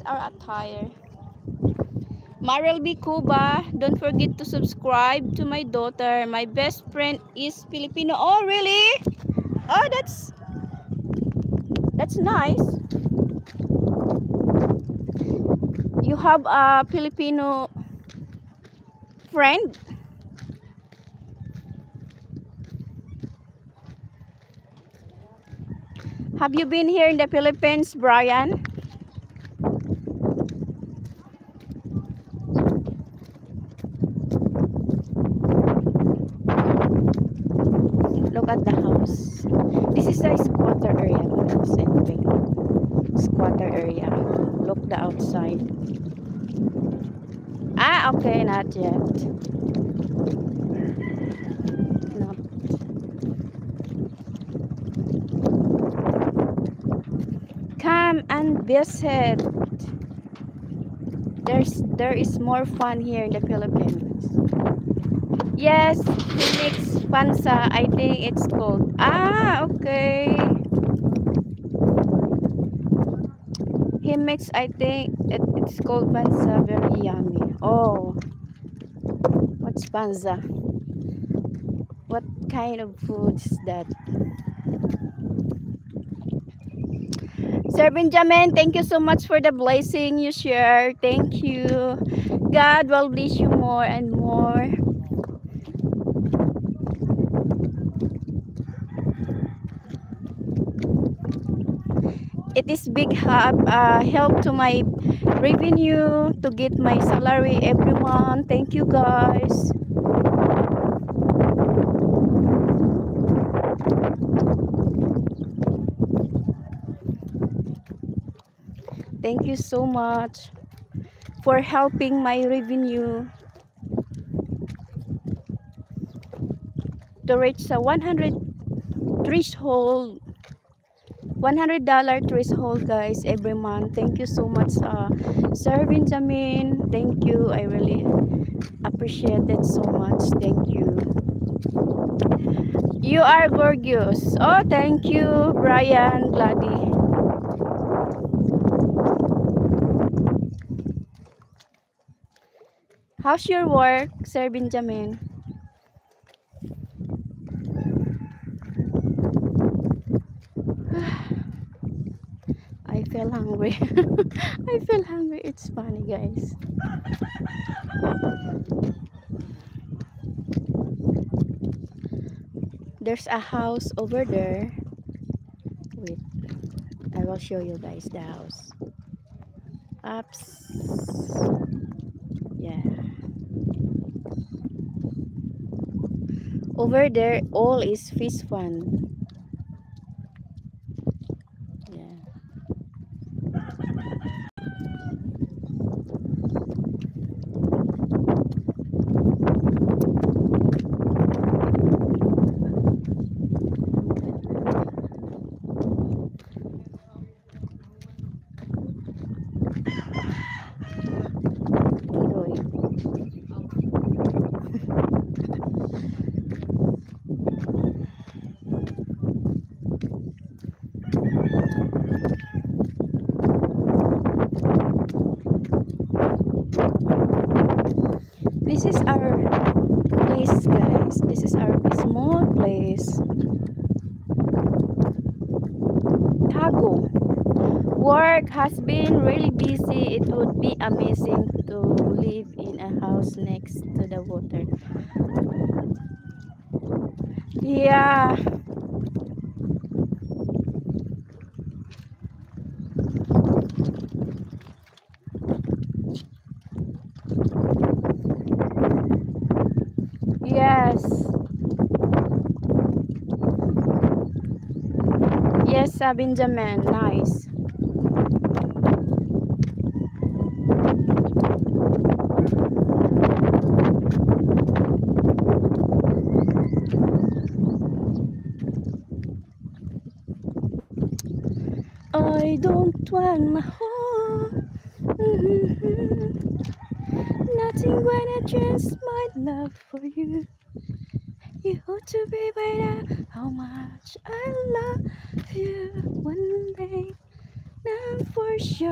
is our attire. Marel B. Cuba, don't forget to subscribe to my daughter. My best friend is Filipino. Oh, really? Oh, that's nice. You have a Filipino friend? Have you been here in the Philippines, Brian? Look at the house. This is a squatter area. Squatter area. Look the outside. Ah, okay, not yet. Not. Come and visit. There is more fun here in the Philippines. Yes, he makes pansa. I think it's called. Ah, okay. He makes. I think it's called pansa. Very yummy. Oh, what's pansa? What kind of food is that? Sir Benjamin, thank you so much for the blessing you share. Thank you. God will bless you more and more. It is big help to my revenue to get my salary every month. Thank you, guys. Thank you so much for helping my revenue to reach a 100 threshold. $100 threshold, guys, every month. Thank you so much, Sir Benjamin. Thank you. I really appreciate it so much. Thank you. You are gorgeous. Oh, thank you, Brian, Gladys. How's your work, Sir Benjamin? I feel hungry. I feel hungry. It's funny, guys. There's a house over there. Wait, I will show you guys the house. Ups. Yeah. Over there, all is fish fun. Yeah. This is our place, guys. This is our small place. Tago. Work has been really busy. It would be amazing to live in a house next to the water. Yeah. Yes. Yes, Benjamin. Nice. I don't want my home. Nothing when I just my love for you. You ought to be by now how much I love you. One day, now for sure.